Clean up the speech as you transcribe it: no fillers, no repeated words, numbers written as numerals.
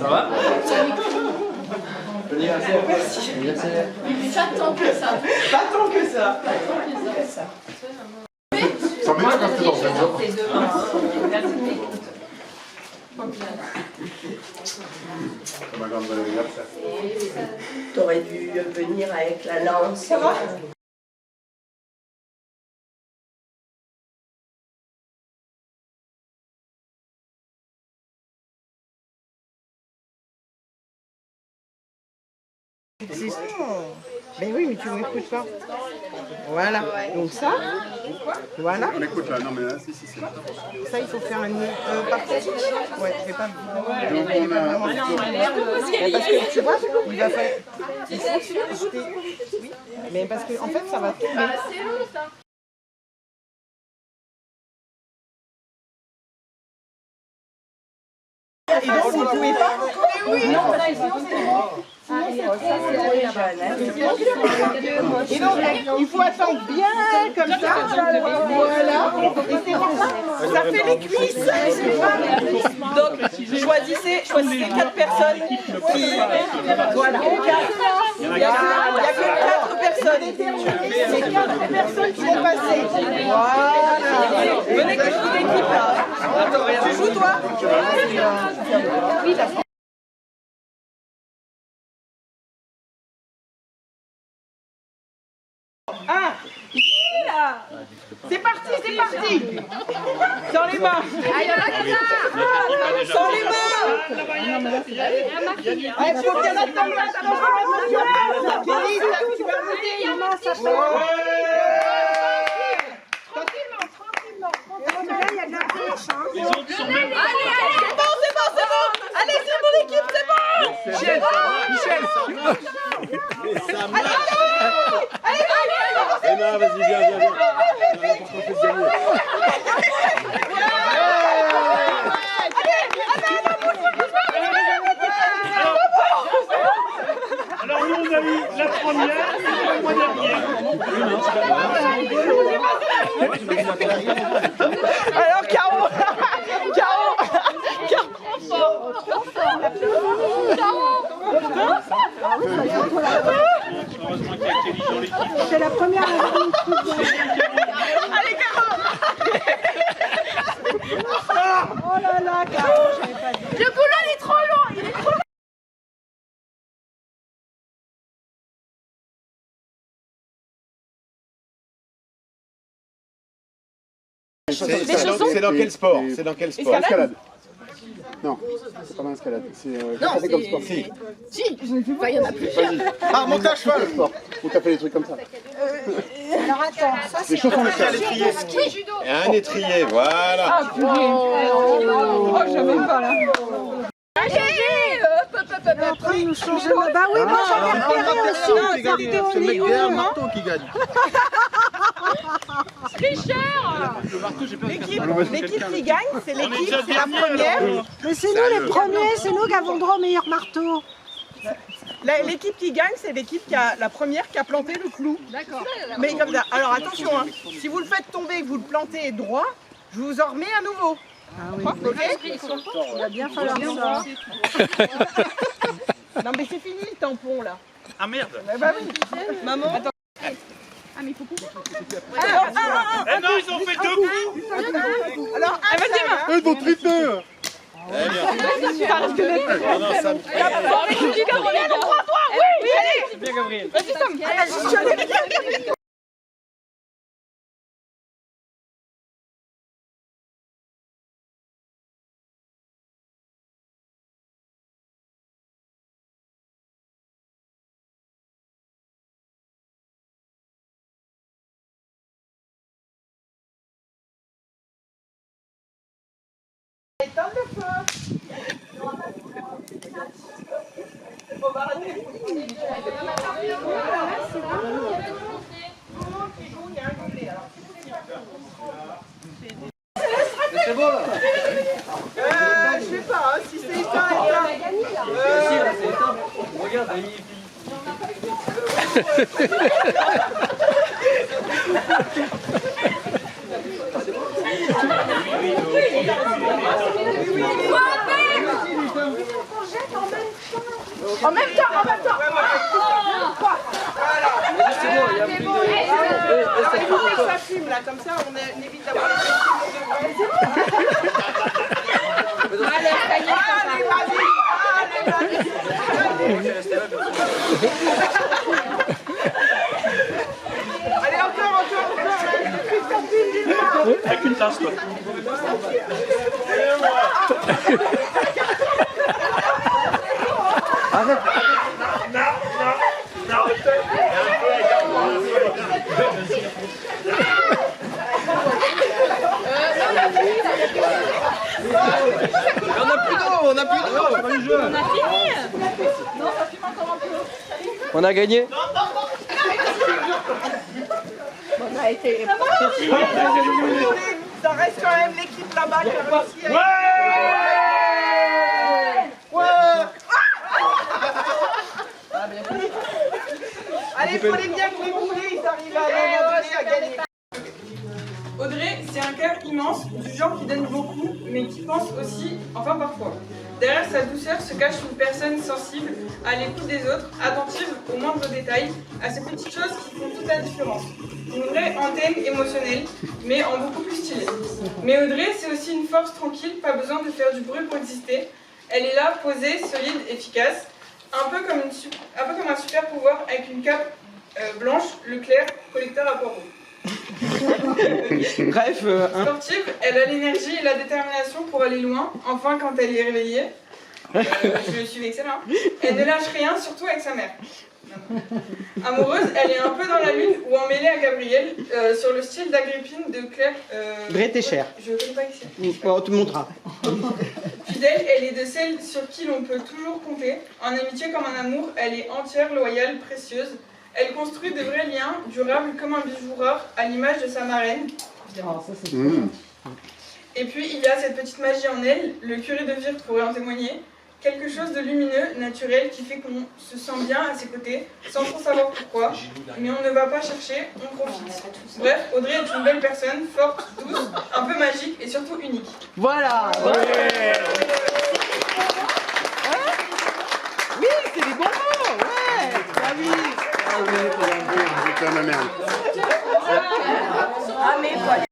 Ça va? Merci. Pas tant que ça. Pas tant que ça. Ça m'étonne quand t'es dans une zone. Ma grande anniversaire. T'aurais dû venir avec la lance. Ça va? Mais oui, mais tu m'écoutes pas. Voilà. Donc ça, voilà. On écoute là, non mais là, si, c'est là. Ça, il faut faire un nœud partout. Ouais, je vais pas vraiment. Parce que tu vois, il va falloir. Oui, mais parce que en fait, ça va tomber. C'est long ça. Et donc, vous ne pouvez pas. Oui, non, sinon c'est bon. Et donc, il faut attendre bien comme ça. Voilà. Et c'est bon. Ça fait les cuisses. Donc, choisissez 4 personnes qui... Voilà. Il n'y a que 4 personnes. C'est 4 personnes qui vont passer. Voilà. Venez que je joue l'équipe là. Tu joues toi? Ah, là. C'est parti, c'est parti. Dans les mains. Sans les mains. Il faut bien attendre attention. Kelly, tu vas monter les mains, ça fait. Tranquillement. Là, il y a de la pêche. Les autres sont même... C'est bon. Allez, c'est mon équipe, c'est bon. Michel. Eh non, vas-y, viens. Alors nous on a eu la première et le mois dernier. Alors, Caro. Heureusement qu'il y a Kelly dans l'équipe. C'est la première. Allez, Caro. Oh là là, Caro, j'avais pas dit. Le boulot il est trop long, il est trop long. C'est dans quel sport? C'est dans quel sport? Escalade. Non, c'est pas l'escalade. C'est Non, c'est comme sport. Si. Si, enfin, il y en a plusieurs. Ah, monte à cheval. Ou t'as fait des trucs comme ça. Alors attends, ça Les chaussons c'est d'étrier. Ski, judo. Et un étrier, voilà. Oh, j'avais pas là. En train de nous changer. Bah oui, moi j'avais repéré aussi. C'est le mec derrière le marteau qui gagne. L'équipe qui gagne, c'est l'équipe, déjà c'est la dernier, première. alors. Mais c'est nous les premiers, c'est nous qui avons droit au meilleur marteau. L'équipe qui gagne, c'est l'équipe qui a la première qui a planté le clou. D'accord. Mais comme ça. Alors attention, hein. Si vous le faites tomber et que vous le plantez droit, je vous en remets à nouveau. Ah oui. Ok. Il va bien falloir ça. Non mais c'est fini le tampon là. Ah merde. Bah oui. Maman. Attends. Ah, mais il faut couper. Eh non, ils ont fait 2 coups. Alors, vas-y, Ils vont triper. Bien Gabriel. vas-y, Sam. C'est bon là. Je sais pas, si c'est éteint, éteint. Regarde, Faut En même temps, en même temps. Alors il faut que ça fume là, comme ça on évite d'avoir les Allez, allez, encore, Avec une tasse, toi. On a plus d'eau, on a plus d'eau. On a gagné. Ça reste quand même l'équipe là-bas qui a réussi à... Allez, il fallait bien que les boulets ils arrivent à gagner. Audrey, c'est un cœur immense, du genre qui donne beaucoup, mais qui pense aussi, enfin parfois. Derrière sa douceur se cache une personne sensible, à l'écoute des autres, attentive aux moindres détails, à ces petites choses qui font toute la différence. Une vraie antenne émotionnelle, mais en beaucoup plus stylée. Mais Audrey, c'est aussi une force tranquille, pas besoin de faire du bruit pour exister. Elle est là, posée, solide, efficace, un peu comme un super pouvoir avec une cape blanche, Leclerc, collecteur à poireaux. Bref, Sportive, elle a l'énergie et la détermination pour aller loin, enfin quand elle est réveillée. Je suis vexée là. Elle ne lâche rien, surtout avec sa mère. Amoureuse, elle est un peu dans la lune ou emmêlée à Gabriel sur le style d'Agrippine de Claire. Grete et Cher. Je ne connais pas ici. On te montrera. Fidèle, elle est de celles sur qui l'on peut toujours compter. En amitié comme en amour, elle est entière, loyale, précieuse. Elle construit de vrais liens, durables comme un bijou rare, à l'image de sa marraine. Et puis, il y a cette petite magie en elle, le curé de Vire pourrait en témoigner. Quelque chose de lumineux, naturel, qui fait qu'on se sent bien à ses côtés, sans trop savoir pourquoi. Mais on ne va pas chercher, on profite. Bref, Audrey est une belle personne, forte, douce, un peu magique et surtout unique. Voilà. Oui, c'est des bons mots. Ouais. Ah oui. Putain, ma merde. Ah mais voilà.